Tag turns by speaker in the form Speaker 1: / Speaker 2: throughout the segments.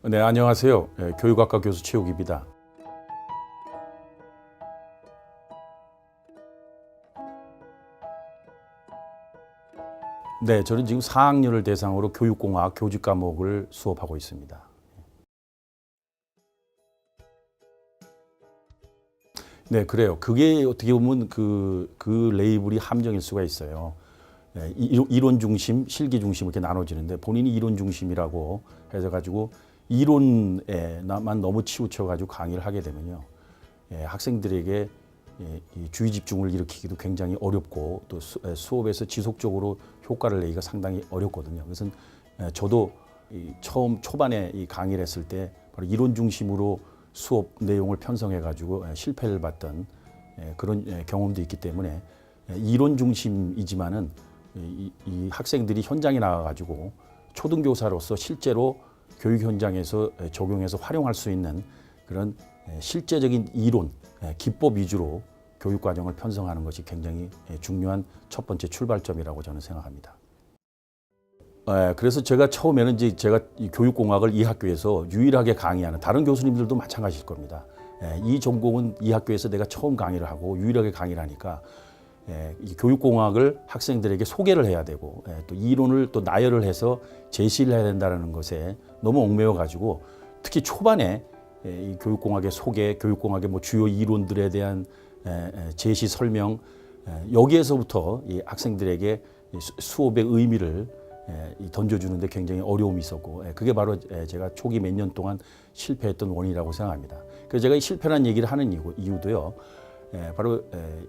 Speaker 1: 네, 안녕하세요. 교육학과 교수 최욱입니다. 네, 저는 지금 4학년을 대상으로 교육공학 교직 과목을 수업하고 있습니다. 네, 그래요. 그게 어떻게 보면 그 레이블이 함정일 수가 있어요. 네, 이론 중심, 실기 중심 이렇게 나눠지는데 본인이 이론 중심이라고 해서 가지고 이론에만 너무 치우쳐 가지고 강의를 하게 되면요, 학생들에게 이 주의 집중을 일으키기도 굉장히 어렵고 또 수업에서 지속적으로 효과를 내기가 상당히 어렵거든요. 그래서 저도 처음 초반에 이 강의를 했을 때 바로 이론 중심으로 수업 내용을 편성해 가지고 실패를 봤던 그런 경험도 있기 때문에 이론 중심이지만은 이 학생들이 현장에 나가 가지고 초등교사로서 실제로 교육 현장에서 적용해서 활용할 수 있는 그런 실제적인 이론, 기법 위주로 교육 과정을 편성하는 것이 굉장히 중요한 첫 번째 출발점이라고 저는 생각합니다. 그래서 제가 처음에는 이제 제가 이 교육공학을 이 학교에서 유일하게 강의하는, 다른 교수님들도 마찬가지일 겁니다. 이 전공은 이 학교에서 내가 처음 강의를 하고 유일하게 강의를 하니까 이 교육공학을 학생들에게 소개를 해야 되고 또 이론을 또 나열을 해서 제시를 해야 된다는 것에 너무 얽매여 가지고 특히 초반에 이 교육공학의 소개, 교육공학의 뭐 주요 이론들에 대한 제시 설명, 여기에서부터 이 학생들에게 수업의 의미를 던져주는데 굉장히 어려움이 있었고, 그게 바로 제가 초기 몇 년 동안 실패했던 원인이라고 생각합니다. 그래서 제가 이 실패라는 얘기를 하는 이유도요, 바로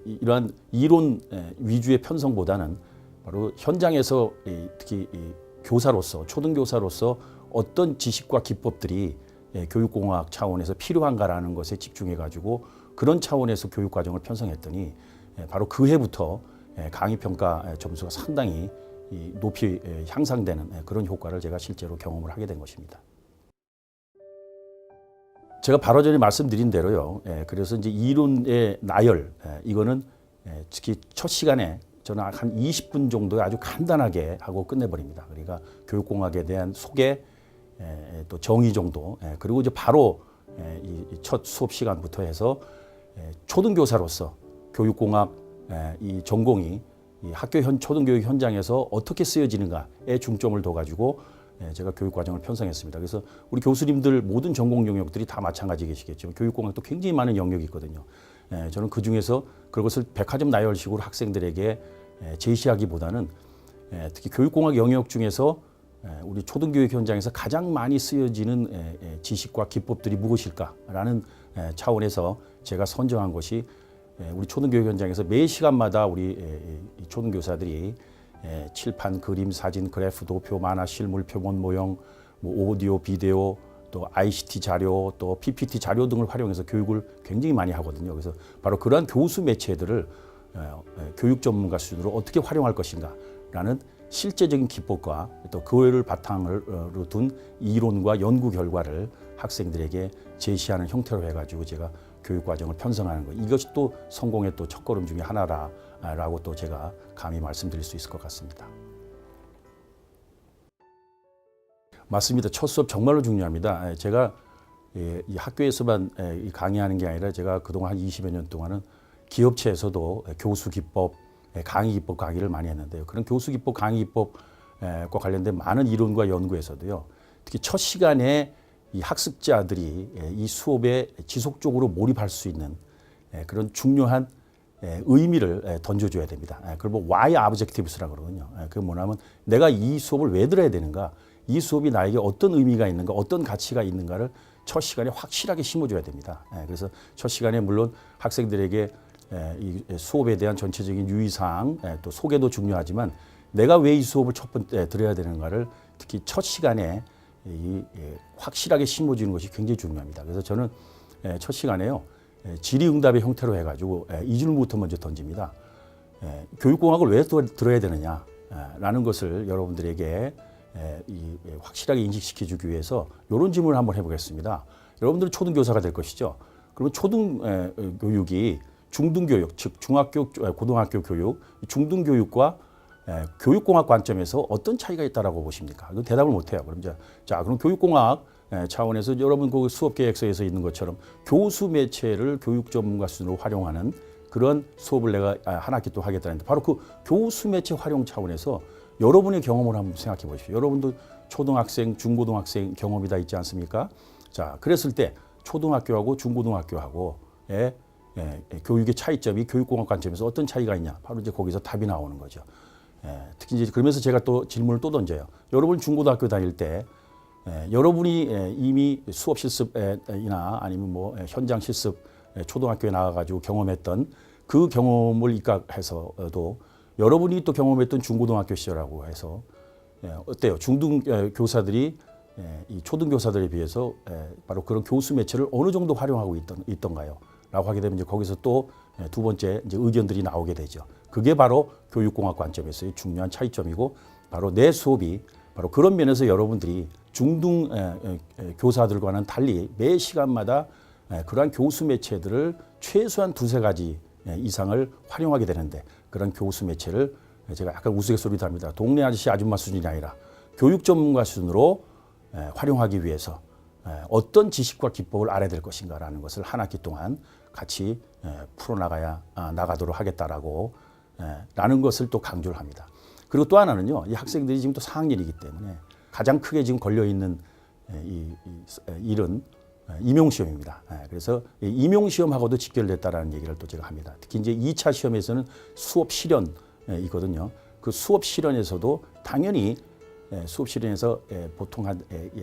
Speaker 1: 이러한 이론 위주의 편성보다는 바로 현장에서 특히 교사로서, 초등교사로서 어떤 지식과 기법들이 교육공학 차원에서 필요한가라는 것에 집중해가지고 그런 차원에서 교육과정을 편성했더니 바로 그 해부터 강의평가 점수가 상당히 높이 향상되는 그런 효과를 제가 실제로 경험을 하게 된 것입니다. 제가 바로 전에 말씀드린 대로요. 그래서 이제 이론의 나열, 이거는 특히 첫 시간에 저는 한 20분 정도에 아주 간단하게 하고 끝내버립니다. 그러니까 교육공학에 대한 소개, 또 정의 정도, 그리고 이제 바로 이 첫 수업 시간부터 해서 초등교사로서 교육공학 이 전공이 이 학교 초등교육 현장에서 어떻게 쓰여지는가에 중점을 둬가지고 제가 교육과정을 편성했습니다. 그래서 우리 교수님들 모든 전공 영역들이 다 마찬가지겠지만 교육공학도 굉장히 많은 영역이 있거든요. 저는 그 중에서 그것을 백화점 나열식으로 학생들에게 제시하기보다는 특히 교육공학 영역 중에서 우리 초등교육 현장에서 가장 많이 쓰여지는 지식과 기법들이 무엇일까라는 차원에서 제가 선정한 것이 우리 초등교육 현장에서 매 시간마다 우리 초등교사들이 칠판, 그림, 사진, 그래프, 도표, 만화, 실물, 표본 모형, 뭐 오디오, 비디오, 또 ICT 자료, 또 PPT 자료 등을 활용해서 교육을 굉장히 많이 하거든요. 그래서 바로 그러한 교수 매체들을 교육 전문가 수준으로 어떻게 활용할 것인가라는 실제적인 기법과 또 그를 바탕으로 둔 이론과 연구 결과를 학생들에게 제시하는 형태로 해가지고 제가 교육과정을 편성하는 것, 이것이 또 성공의 또 첫걸음 중에 하나라고 또 제가 감히 말씀드릴 수 있을 것 같습니다. 맞습니다. 첫 수업 정말로 중요합니다. 제가 이 학교에서만 강의하는 게 아니라 제가 그동안 한 20여 년 동안은 기업체에서도 교수 기법, 강의 기법 강의를 많이 했는데요. 그런 교수 기법, 강의 기법과 관련된 많은 이론과 연구에서도요, 특히 첫 시간에 이 학습자들이 이 수업에 지속적으로 몰입할 수 있는 그런 중요한 의미를 던져줘야 됩니다. 그걸 뭐 why objectives라고 그러거든요. 그게 뭐냐면 내가 이 수업을 왜 들어야 되는가, 이 수업이 나에게 어떤 의미가 있는가, 어떤 가치가 있는가를 첫 시간에 확실하게 심어줘야 됩니다. 그래서 첫 시간에 물론 학생들에게 이 수업에 대한 전체적인 유의사항, 또 소개도 중요하지만 내가 왜 이 수업을 첫 번째 들어야 되는가를 특히 첫 시간에 확실하게 심어주는 것이 굉장히 중요합니다. 그래서 저는 첫 시간에요, 질의응답의 형태로 해가지고 이 질문부터 먼저 던집니다. 교육공학을 왜 들어야 되느냐라는 것을 여러분들에게 확실하게 인식시켜주기 위해서 이런 질문을 한번 해보겠습니다. 여러분들은 초등교사가 될 것이죠. 그러면 초등교육이 중등교육, 즉 중학교, 고등학교 교육, 중등교육과 교육공학 관점에서 어떤 차이가 있다라고 보십니까? 그 대답을 못해요. 그럼 그럼 교육공학 차원에서 여러분 그 수업 계획서에서 있는 것처럼 교수 매체를 교육 전문가 수준으로 활용하는 그런 수업을 내가 한 학기 또 하겠다는데 바로 그 교수 매체 활용 차원에서 여러분의 경험을 한번 생각해 보십시오. 여러분도 초등학생, 중고등학생 경험이 다 있지 않습니까? 자, 그랬을 때 초등학교하고 중고등학교하고의 교육의 차이점이 교육공학 관점에서 어떤 차이가 있냐? 바로 이제 거기서 답이 나오는 거죠. 특히 이제 그러면서 제가 또 질문을 또 던져요. 여러분 중고등학교 다닐 때 여러분이 이미 수업 실습이나 아니면 뭐 현장 실습 초등학교에 나가가지고 경험했던 그 경험을 입각해서도 여러분이 또 경험했던 중고등학교 시절하고 해서 어때요? 중등 교사들이 이 초등 교사들에 비해서 바로 그런 교수 매체를 어느 정도 활용하고 있던가요? 라고 하게 되면 이제 거기서 또 두 번째 이제 의견들이 나오게 되죠. 그게 바로 교육공학 관점에서의 중요한 차이점이고 바로 내 수업이 바로 그런 면에서 여러분들이 중등 교사들과는 달리 매 시간마다 그러한 교수 매체들을 최소한 두세 가지 이상을 활용하게 되는데 그런 교수 매체를 제가 약간 우스갯소리도 합니다. 동네 아저씨 아줌마 수준이 아니라 교육 전문가 수준으로 활용하기 위해서 어떤 지식과 기법을 알아야 될 것인가라는 것을 한 학기 동안 같이 풀어나가도록 하겠다라고 라는 것을 또 강조를 합니다. 그리고 또 하나는요. 이 학생들이 지금 또 4학년이기 때문에 가장 크게 지금 걸려있는 이 일은 임용시험입니다. 그래서 임용시험하고도 직결됐다라는 얘기를 또 제가 합니다. 특히 이제 2차 시험에서는 수업 실현이거든요. 그 수업 실현에서도 당연히 수업 실현에서 보통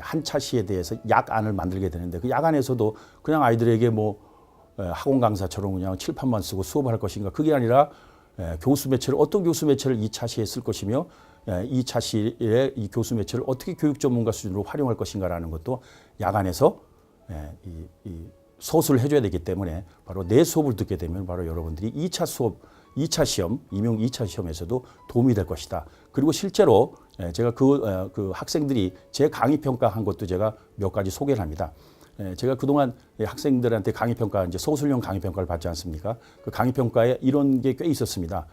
Speaker 1: 한 차시에 대해서 약안을 만들게 되는데 그 약안에서도 그냥 아이들에게 뭐 학원 강사처럼 그냥 칠판만 쓰고 수업을 할 것인가 그게 아니라 교수 매체를 어떤 교수 매체를 2차 시에 쓸 것이며 2차 시에 이 교수 매체를 어떻게 교육 전문가 수준으로 활용할 것인가라는 것도 약안에서 이 서술을 해줘야 되기 때문에 바로 내 수업을 듣게 되면 바로 여러분들이 2차 수업, 2차 시험, 임용 2차 시험에서도 도움이 될 것이다. 그리고 실제로 제가 그 학생들이 제 강의 평가한 것도 제가 몇 가지 소개를 합니다. 제가 그동안 학생들한테 강의 평가, 이제 서술형 강의 평가를 받지 않습니까? 그 강의 평가에 이런 게 꽤 있었습니다.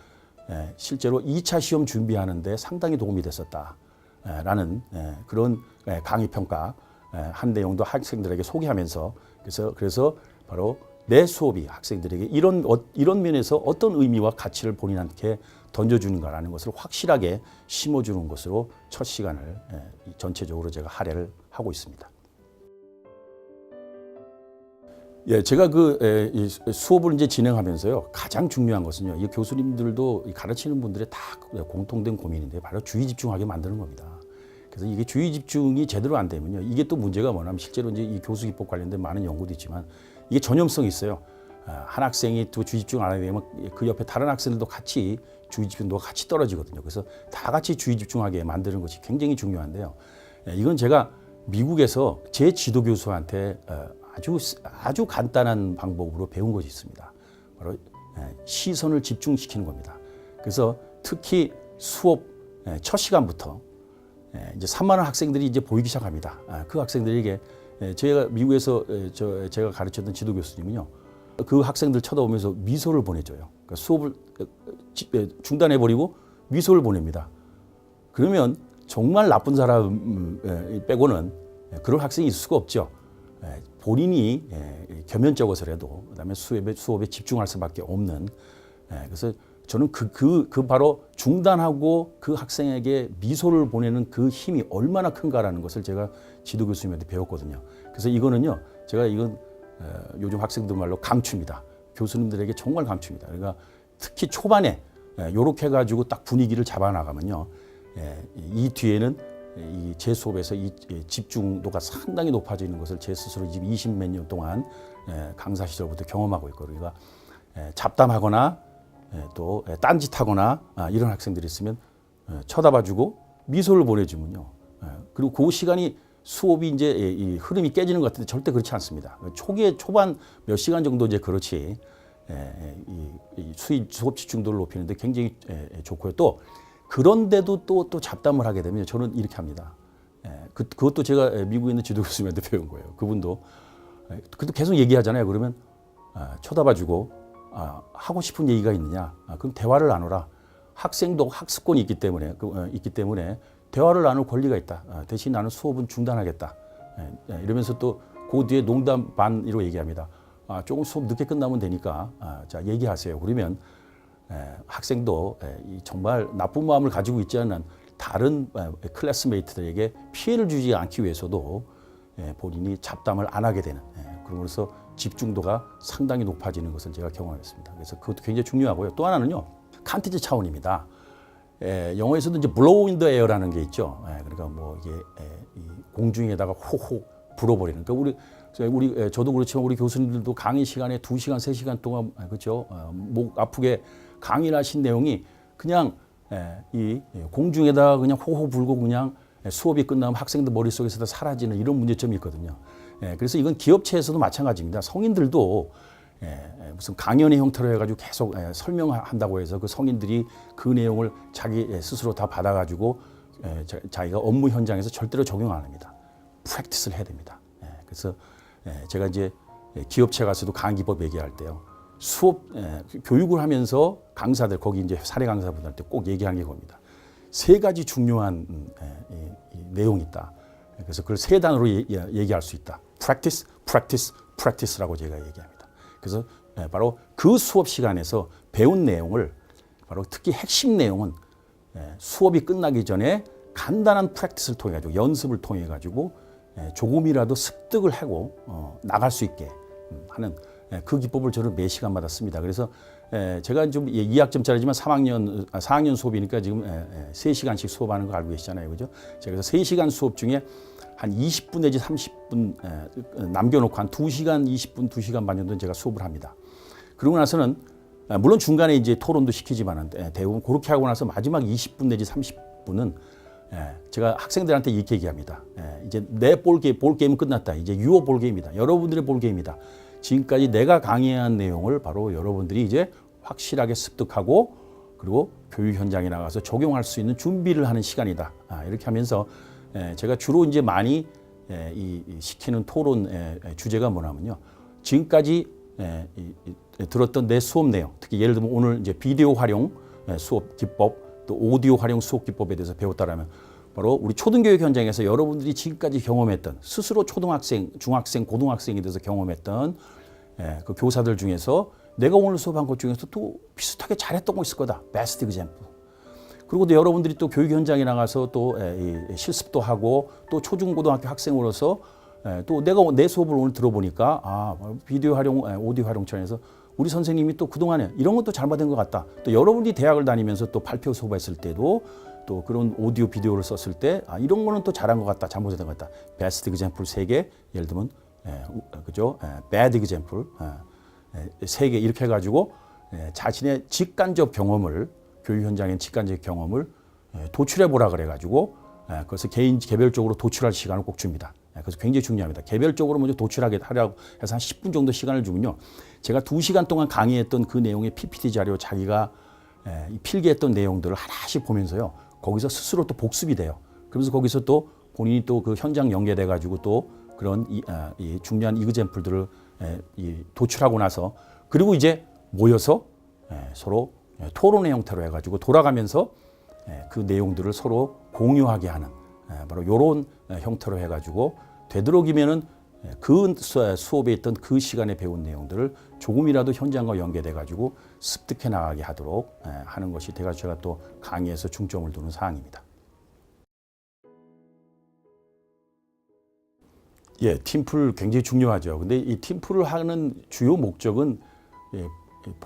Speaker 1: 실제로 2차 시험 준비하는데 상당히 도움이 됐었다. 라는 그런 강의 평가 한 내용도 학생들에게 소개하면서 그래서 바로 내 수업이 학생들에게 이런 면에서 어떤 의미와 가치를 본인한테 던져주는가라는 것을 확실하게 심어주는 것으로 첫 시간을 전체적으로 제가 할애를 하고 있습니다. 예, 제가 이 수업을 이제 진행하면서요, 가장 중요한 것은요, 이 교수님들도 가르치는 분들의 다 공통된 고민인데 바로 주의 집중하게 만드는 겁니다. 그래서 이게 주의 집중이 제대로 안 되면요, 이게 또 문제가 뭐냐면 실제로 이제 이 교수 기법 관련된 많은 연구도 있지만 이게 전염성이 있어요. 한 학생이 또 주의 집중 안 하게 되면 그 옆에 다른 학생들도 같이 주의 집중도가 같이 떨어지거든요. 그래서 다 같이 주의 집중하게 만드는 것이 굉장히 중요한데요. 이건 제가 미국에서 제 지도 교수한테 아주 간단한 방법으로 배운 것이 있습니다. 바로 시선을 집중시키는 겁니다. 그래서 특히 수업 첫 시간부터 이제 산만한 학생들이 이제 보이기 시작합니다. 그 학생들에게 제가 미국에서 제가 가르쳤던 지도 교수님은요, 그 학생들 쳐다보면서 미소를 보내줘요. 그러니까 수업을 중단해버리고 미소를 보냅니다. 그러면 정말 나쁜 사람 빼고는 그런 학생이 있을 수가 없죠. 본인이 겸연쩍어서라도 그다음에 수업에 집중할 수밖에 없는. 그래서 저는 바로 중단하고 그 학생에게 미소를 보내는 그 힘이 얼마나 큰가라는 것을 제가 지도 교수님한테 배웠거든요. 그래서 이거는요, 제가 이건 요즘 학생들 말로 강추입니다. 교수님들에게 정말 강추입니다. 그러니까 특히 초반에 요렇게 해가지고 딱 분위기를 잡아나가면요, 이 뒤에는 제 수업에서 이 집중도가 상당히 높아지는 것을 제 스스로 지금 20몇 년 동안 강사 시절부터 경험하고 있고, 그러니까 잡담하거나 또 딴짓하거나 이런 학생들이 있으면 쳐다봐주고 미소를 보내주면요, 그리고 그 시간이 수업이 이제 이 흐름이 깨지는 것 같은데 절대 그렇지 않습니다. 초반 몇 시간 정도 이제 그렇지 수업 집중도를 높이는데 굉장히 좋고요. 또 그런데도 또 잡담을 하게 되면 저는 이렇게 합니다. 그것도 제가 미국에 있는 지도 교수님한테 배운 거예요. 그분도 계속 얘기하잖아요. 그러면 쳐다봐주고 하고 싶은 얘기가 있느냐? 그럼 대화를 나누라. 학생도 학습권이 있기 때문에 대화를 나눌 권리가 있다. 대신 나는 수업은 중단하겠다. 이러면서 또 그 뒤에 농담 반으로 얘기합니다. 조금 수업 늦게 끝나면 되니까 자 얘기하세요. 그러면 학생도 정말 나쁜 마음을 가지고 있지 않은 다른 클래스메이트들에게 피해를 주지 않기 위해서도 본인이 잡담을 안 하게 되는 그러면서 집중도가 상당히 높아지는 것을 제가 경험했습니다. 그래서 그것도 굉장히 중요하고요. 또 하나는요. 컨텐츠 차원입니다. 영어에서도 이제 blow in the air라는 게 있죠. 그러니까 뭐 이게 이 공중에다가 호호 불어버리는. 그러니까 저도 그렇지만 우리 교수님들도 강의 시간에 2시간, 3시간 동안 그렇죠. 목 아프게 강의를 하신 내용이 그냥 이 공중에다가 그냥 호호 불고 그냥 수업이 끝나면 학생들 머릿속에서 다 사라지는 이런 문제점이 있거든요. 그래서 이건 기업체에서도 마찬가지입니다. 성인들도 무슨 강연의 형태로 해가지고 계속 설명한다고 해서 그 성인들이 그 내용을 자기 스스로 다 받아가지고 자기가 업무 현장에서 절대로 적용 안 합니다. 프랙티스를 해야 됩니다. 그래서 제가 이제 기업체 가서도 강의법 얘기할 때요. 수업 교육을 하면서 강사들 거기 이제 사례 강사분들한테 꼭 얘기한 게 겁니다. 3가지 중요한 내용이 있다. 그래서 그걸 3단어로 얘기할 수 있다. practice, practice, practice라고 제가 얘기합니다. 그래서 바로 그 수업 시간에서 배운 내용을 바로 특히 핵심 내용은 수업이 끝나기 전에 간단한 프랙티스를 통해 가지고 연습을 통해 가지고 조금이라도 습득을 하고 나갈 수 있게 하는 그 기법을 저는 매 시간마다 씁니다. 그래서 제가 좀 2학점짜리지만 4학년 수업이니까 지금 3시간씩 수업하는 거 알고 계시잖아요. 그죠? 제가 그래서 3시간 수업 중에 한 20분 내지 30분 남겨놓고 한 2시간 20분, 2시간 반 정도는 제가 수업을 합니다. 그러고 나서는 물론 중간에 이제 토론도 시키지만 대부분 그렇게 하고 나서 마지막 20분 내지 30분은 제가 학생들한테 이렇게 얘기합니다. 이제 내 볼게임은 끝났다. 이제 유어 볼게임이다. 여러분들의 볼게임이다. 지금까지 내가 강의한 내용을 바로 여러분들이 이제 확실하게 습득하고 그리고 교육 현장에 나가서 적용할 수 있는 준비를 하는 시간이다. 이렇게 하면서 제가 주로 이제 많이 시키는 토론 주제가 뭐냐면요. 지금까지 들었던 내 수업 내용, 특히 예를 들면 오늘 이제 비디오 활용 수업 기법 또 오디오 활용 수업 기법에 대해서 배웠다라면 바로 우리 초등교육 현장에서 여러분들이 지금까지 경험했던 스스로 초등학생, 중학생, 고등학생이 돼서 경험했던 그 교사들 중에서 내가 오늘 수업한 것 중에서 또 비슷하게 잘했던 거 있을 거다. 베스트 example. 그리고 또 여러분들이 또 교육 현장에 나가서 또 실습도 하고 또 초중고등학교 학생으로서 또 내가 내 수업을 오늘 들어보니까 비디오 활용, 오디오 활용 차원에서 우리 선생님이 또 그동안에 이런 것도 잘못된 것 같다. 또 여러분들이 대학을 다니면서 또 발표 수업했을 때도 또 그런 오디오 비디오를 썼을 때 이런 거는 또 잘한 것 같다. 잘못된 것 같다. 베스트 example 3개, 예를 들면 그죠? bad example 3개 이렇게 해가지고 자신의 직간접 경험을 교육 현장의 직간접 경험을 도출해 보라 그래가지고 그것을 개별적으로 도출할 시간을 꼭 줍니다. 그래서 굉장히 중요합니다. 개별적으로 먼저 도출하게 하려고 해서 한 10분 정도 시간을 주면요. 제가 2시간 동안 강의했던 그 내용의 PPT 자료 자기가 필기했던 내용들을 하나씩 보면서요. 거기서 스스로 또 복습이 돼요. 그러면서 거기서 또 본인이 또 그 현장 연계돼 가지고 또 그런 이 중요한 이그젠플들을 도출하고 나서 그리고 이제 모여서 서로 토론의 형태로 해가지고 돌아가면서 그 내용들을 서로 공유하게 하는 바로 이런 형태로 해가지고 되도록이면은 그 수업에 있던 그 시간에 배운 내용들을 조금이라도 현장과 연계돼 가지고 습득해 나가게 하도록 하는 것이 제가 또 강의에서 중점을 두는 사항입니다. 팀플 굉장히 중요하죠. 근데 이 팀플을 하는 주요 목적은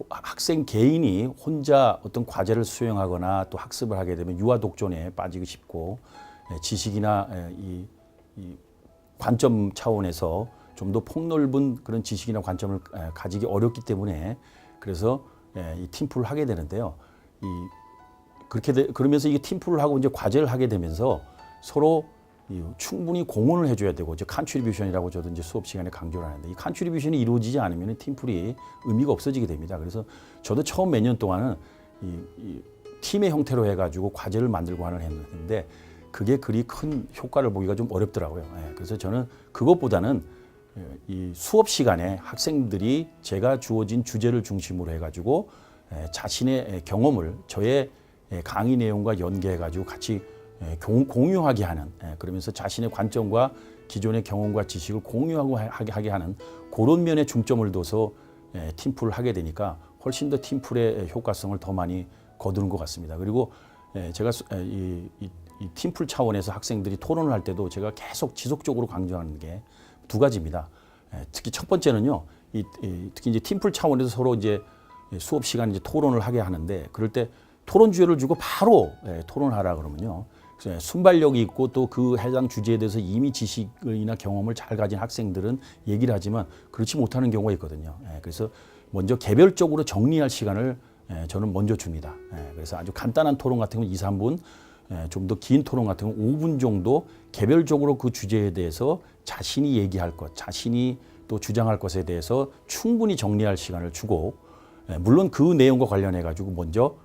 Speaker 1: 학생 개인이 혼자 어떤 과제를 수행하거나 또 학습을 하게 되면 유아 독존에 빠지고 싶고 지식이나 이 관점 차원에서 좀 더 폭넓은 그런 지식이나 관점을 가지기 어렵기 때문에 그래서 이 팀플을 하게 되는데요. 그러면서 이게 팀플을 하고 이제 과제를 하게 되면서 서로 충분히 공헌을 해줘야 되고 이제 컨트리뷰션이라고 저도 이제 수업 시간에 강조를 하는데 이 컨트리뷰션이 이루어지지 않으면 팀플이 의미가 없어지게 됩니다. 그래서 저도 처음 몇 년 동안은 이 팀의 형태로 해가지고 과제를 만들고 하는 했는데 그게 그리 큰 효과를 보기가 좀 어렵더라고요. 그래서 저는 그것보다는 이 수업 시간에 학생들이 제가 주어진 주제를 중심으로 해가지고 자신의 경험을 저의 강의 내용과 연계해가지고 같이 공유하게 하는, 그러면서 자신의 관점과 기존의 경험과 지식을 공유하고 하게 하는 그런 면에 중점을 둬서 팀플을 하게 되니까 훨씬 더 팀플의 효과성을 더 많이 거두는 것 같습니다. 그리고 제가 이 팀플 차원에서 학생들이 토론을 할 때도 제가 계속 지속적으로 강조하는 게 두 가지입니다. 특히 첫 번째는요, 특히 이제 팀플 차원에서 서로 이제 수업 시간 이제 토론을 하게 하는데, 그럴 때 토론 주제를 주고 바로 토론하라 그러면요, 순발력이 있고 또 그 해당 주제에 대해서 이미 지식이나 경험을 잘 가진 학생들은 얘기를 하지만 그렇지 못하는 경우가 있거든요. 그래서 먼저 개별적으로 정리할 시간을 저는 먼저 줍니다. 그래서 아주 간단한 토론 같은 건 2, 3분, 좀 더 긴 토론 같은 건 5분 정도 개별적으로 그 주제에 대해서 자신이 얘기할 것, 자신이 또 주장할 것에 대해서 충분히 정리할 시간을 주고, 물론 그 내용과 관련해 가지고 먼저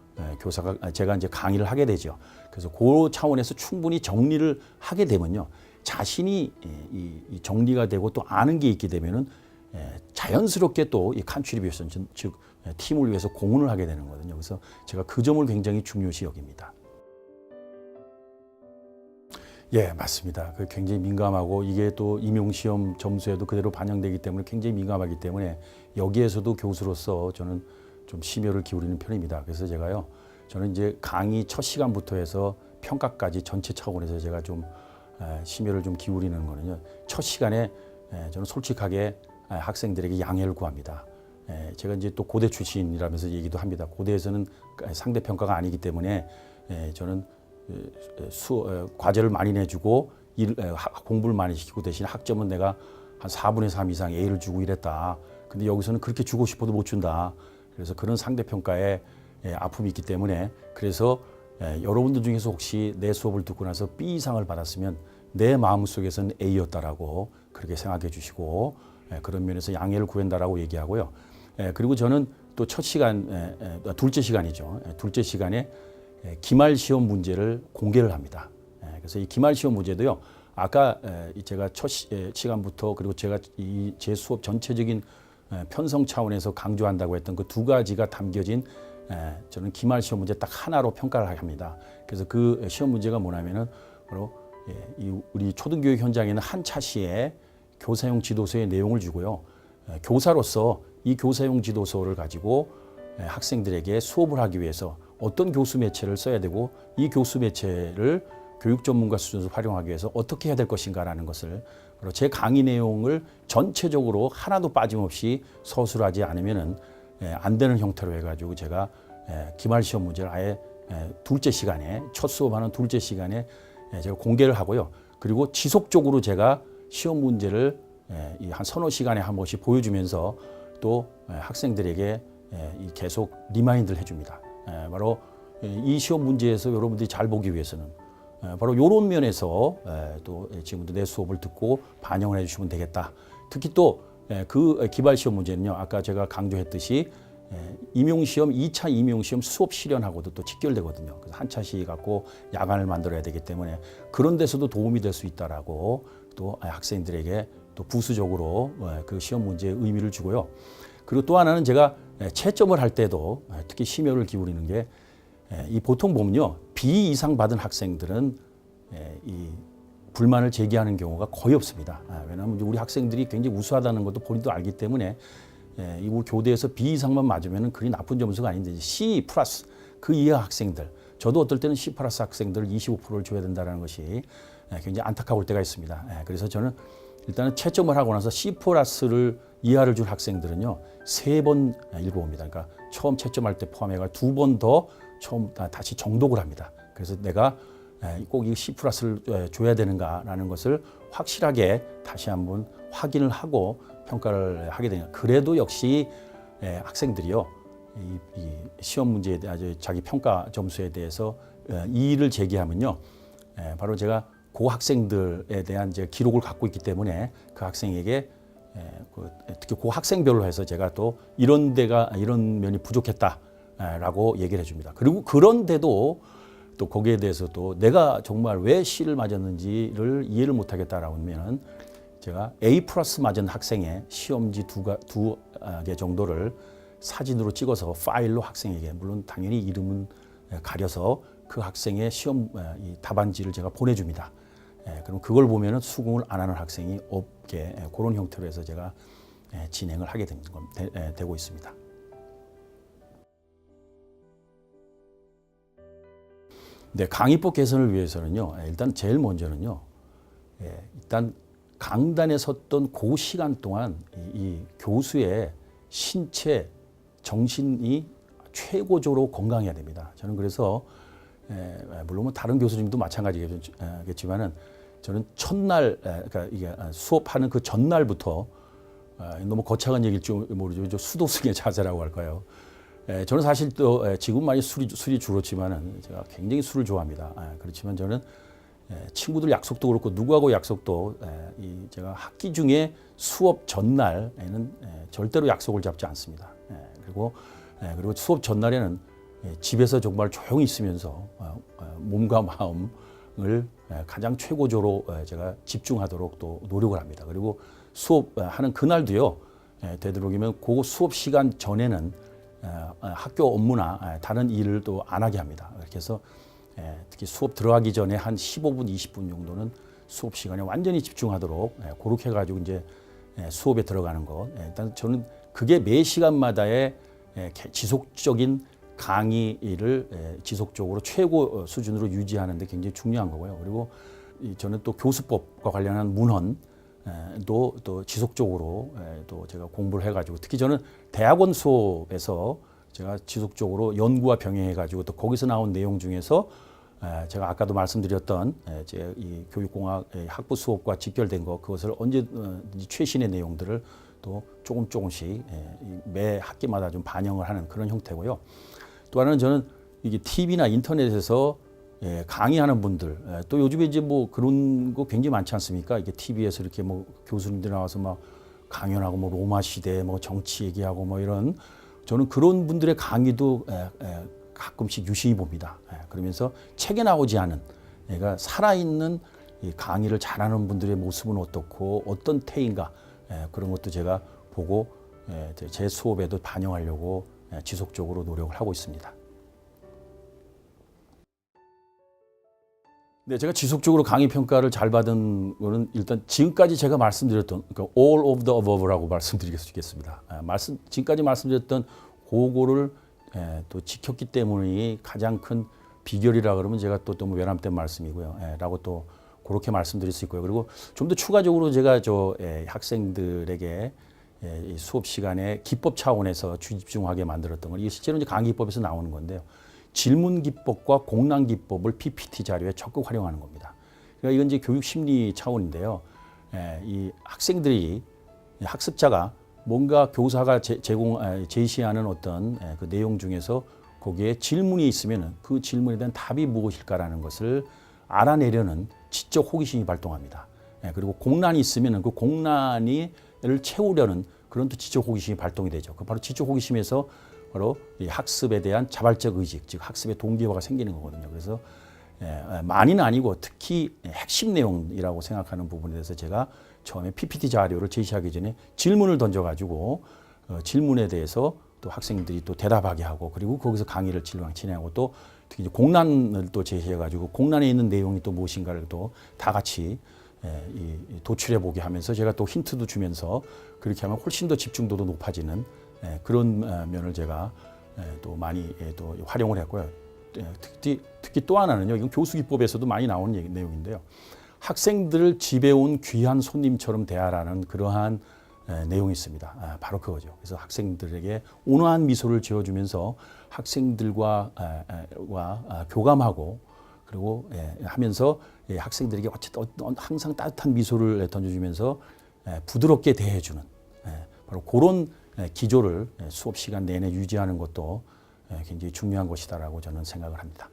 Speaker 1: 제가 이제 강의를 하게 되죠. 그래서 그 차원에서 충분히 정리를 하게 되면요, 자신이 이 정리가 되고 또 아는 게 있게 되면은 자연스럽게 또 이 컨트리뷰션, 즉 팀을 위해서 공헌을 하게 되는 거거든요. 그래서 제가 그 점을 굉장히 중요시 여깁니다. 예, 맞습니다. 그 굉장히 민감하고 이게 또 임용시험 점수에도 그대로 반영되기 때문에 굉장히 민감하기 때문에 여기에서도 교수로서 저는 좀 심혈을 기울이는 편입니다. 그래서 제가요, 저는 이제 강의 첫 시간부터 해서 평가까지 전체 차원에서 제가 좀 심혈을 좀 기울이는 거는요, 첫 시간에 저는 솔직하게 학생들에게 양해를 구합니다. 제가 이제 또 고대 출신이라면서 얘기도 합니다. 고대에서는 상대 평가가 아니기 때문에 저는 과제를 많이 내주고 공부를 많이 시키고 대신 학점은 내가 한 4분의 3 이상 A를 주고 이랬다. 근데 여기서는 그렇게 주고 싶어도 못 준다. 그래서 그런 상대평가에 아픔이 있기 때문에, 그래서 여러분들 중에서 혹시 내 수업을 듣고 나서 B 이상을 받았으면 내 마음속에서는 A였다라고 그렇게 생각해 주시고, 그런 면에서 양해를 구한다라고 얘기하고요. 그리고 저는 또 첫 시간, 둘째 시간이죠. 둘째 시간에 기말 시험 문제를 공개를 합니다. 그래서 이 기말 시험 문제도요, 아까 제가 첫 시간부터 그리고 제가 제 수업 전체적인 편성 차원에서 강조한다고 했던 그 두 가지가 담겨진, 저는 기말 시험 문제 딱 하나로 평가를 합니다. 그래서 그 시험 문제가 뭐냐면은 바로 우리 초등교육 현장에는 한 차시에 교사용 지도서의 내용을 주고요, 교사로서 이 교사용 지도서를 가지고 학생들에게 수업을 하기 위해서 어떤 교수 매체를 써야 되고 이 교수 매체를 교육 전문가 수준에서 활용하기 위해서 어떻게 해야 될 것인가라는 것을, 바로 제 강의 내용을 전체적으로 하나도 빠짐없이 서술하지 않으면은 안 되는 형태로 해가지고 제가 기말 시험 문제를 아예 둘째 시간에, 첫 수업하는 둘째 시간에 제가 공개를 하고요. 그리고 지속적으로 제가 시험 문제를 한 서너 시간에 한 번씩 보여주면서 또 학생들에게 계속 리마인드를 해줍니다. 바로 이 시험 문제에서 여러분들이 잘 보기 위해서는 바로 이런 면에서 또 지금부터 내 수업을 듣고 반영을 해주시면 되겠다. 특히 또 그 기말 시험 문제는요, 아까 제가 강조했듯이 임용시험, 2차 임용시험 수업 실현하고도 또 직결되거든요. 그래서 한 차씩 갖고 야간을 만들어야 되기 때문에 그런 데서도 도움이 될 수 있다라고 또 학생들에게 또 부수적으로 그 시험 문제에 의미를 주고요. 그리고 또 하나는 제가 채점을 할 때도 특히 심혈을 기울이는 게, 이 보통 보면요, B 이상 받은 학생들은 이 불만을 제기하는 경우가 거의 없습니다. 왜냐하면 우리 학생들이 굉장히 우수하다는 것도 본인도 알기 때문에 이 교대에서 B 이상만 맞으면 그리 나쁜 점수가 아닌데 C 플러스 그 이하 학생들, 저도 어떨 때는 C 플러스 학생들 25%를 줘야 된다는 것이 굉장히 안타까울 때가 있습니다. 그래서 저는 일단은 채점을 하고 나서 C 플러스를 이하를 준 학생들은요, 3번 읽어봅니다. 그러니까 처음 채점할 때 포함해가 2번 더 처음 다시 정독을 합니다. 그래서 내가 꼭 이 C 플러스를 줘야 되는가라는 것을 확실하게 다시 한번 확인을 하고 평가를 하게 되냐. 그래도 역시 학생들이요, 이 시험 문제에 대한 자기 평가 점수에 대해서 이의를 제기하면요, 바로 제가 그 학생들에 대한 이제 기록을 갖고 있기 때문에 그 학생에게 특히 그 학생별로 해서 제가 또 이런 면이 부족했다라고 얘기를 해줍니다. 그리고 그런데도 또 거기에 대해서 또 내가 정말 왜 C를 맞았는지를 이해를 못하겠다라고 하면 제가 A+ 맞은 학생의 시험지 두 개 정도를 사진으로 찍어서 파일로 학생에게, 물론 당연히 이름은 가려서 그 학생의 시험 이 답안지를 제가 보내줍니다. 그럼 그걸 보면은 수긍을 안 하는 학생이 없게, 그런 형태로 해서 제가 진행을 하게 되고 있습니다. 네, 강의법 개선을 위해서는요, 일단 제일 먼저는요, 일단 강단에 섰던 그 시간 동안 이 교수의 신체, 정신이 최고적으로 건강해야 됩니다. 저는 그래서 물론 뭐 다른 교수님도 마찬가지겠지만은 저는 첫날, 그러니까 이게 수업하는 그 전날부터 너무 거창한 얘기일지 모르죠. 수도승의 자세라고 할까요? 저는 사실 또 지금 많이 술이 줄었지만은 제가 굉장히 술을 좋아합니다. 그렇지만 저는 친구들 약속도 그렇고 누구하고 약속도 제가 학기 중에 수업 전날에는 절대로 약속을 잡지 않습니다. 그리고 수업 전날에는 집에서 정말 조용히 있으면서 몸과 마음을 가장 최고조로 제가 집중하도록 또 노력을 합니다. 그리고 수업하는 그날도요, 되도록이면 그 수업 시간 전에는 학교 업무나 다른 일을 또 안 하게 합니다. 그렇게 해서 특히 수업 들어가기 전에 한 15분, 20분 정도는 수업 시간에 완전히 집중하도록 그렇게 해가지고 이제 수업에 들어가는 것. 일단 저는 그게 매 시간마다의 지속적인 강의를 지속적으로 최고 수준으로 유지하는 데 굉장히 중요한 거고요. 그리고 저는 또 교수법과 관련한 문헌도 또 지속적으로 또 제가 공부를 해가지고, 특히 저는 대학원 수업에서 제가 지속적으로 연구와 병행해가지고 또 거기서 나온 내용 중에서 제가 아까도 말씀드렸던 제 이 교육공학 학부 수업과 직결된 거, 그것을 언제든지 최신의 내용들을 또 조금씩 매 학기마다 좀 반영을 하는 그런 형태고요. 또 하나는 저는 이게 TV나 인터넷에서 강의하는 분들, 또 요즘에 이제 뭐 그런 거 굉장히 많지 않습니까? 이게 TV에서 이렇게 뭐 교수님들 나와서 막 강연하고 뭐 로마 시대 뭐 정치 얘기하고 뭐 이런, 저는 그런 분들의 강의도 가끔씩 유심히 봅니다. 그러면서 책에 나오지 않은, 그러니까 살아있는 이 강의를 잘하는 분들의 모습은 어떻고 어떤 태인가, 그런 것도 제가 보고 제 수업에도 반영하려고 지속적으로 노력을 하고 있습니다. 네, 제가 지속적으로 강의 평가를 잘 받은 거는 일단 지금까지 제가 말씀드렸던, 그러니까 all of the above라고 말씀드리겠습니다. 지금까지 말씀드렸던 그거를 또 지켰기 때문이 가장 큰 비결이라 그러면 제가 또 너무 외람된 말씀이고요. 라고 또 그렇게 말씀드릴 수 있고요. 그리고 좀 더 추가적으로 제가 학생들에게 이 수업 시간에 기법 차원에서 집중하게 만들었던 건, 이게 실제로 이제 강의법에서 나오는 건데요. 질문 기법과 공란 기법을 PPT 자료에 적극 활용하는 겁니다. 그러니까 이건 이제 교육 심리 차원인데요. 이 학생들이, 학습자가 뭔가 교사가 제시하는 어떤 그 내용 중에서 거기에 질문이 있으면 그 질문에 대한 답이 무엇일까라는 것을 알아내려는 지적 호기심이 발동합니다. 그리고 공란이 있으면 그 공란을 채우려는 그런 또 지적 호기심이 발동이 되죠. 그 바로 지적 호기심에서 바로 이 학습에 대한 자발적 의식, 즉 학습의 동기화가 생기는 거거든요. 그래서 많이는 아니고 특히 핵심 내용이라고 생각하는 부분에 대해서 제가 처음에 PPT 자료를 제시하기 전에 질문을 던져가지고 질문에 대해서 또 학생들이 또 대답하게 하고, 그리고 거기서 강의를 진행하고, 또 특히 이제 공란을 또 제시해가지고 공란에 있는 내용이 또 무엇인가를 또 다 같이 도출해 보게 하면서 제가 또 힌트도 주면서, 그렇게 하면 훨씬 더 집중도도 높아지는 그런 면을 제가 또 많이 또 활용을 했고요. 특히 또 하나는요, 이건 교수기법에서도 많이 나오는 내용인데요. 학생들을 집에 온 귀한 손님처럼 대하라는 그러한 내용이 있습니다. 바로 그거죠. 그래서 학생들에게 온화한 미소를 지어주면서 학생들과 교감하고, 그리고 하면서 학생들에게 어쨌든 항상 따뜻한 미소를 던져주면서 부드럽게 대해주는, 바로 그런 기조를 수업 시간 내내 유지하는 것도 굉장히 중요한 것이다라고 저는 생각을 합니다.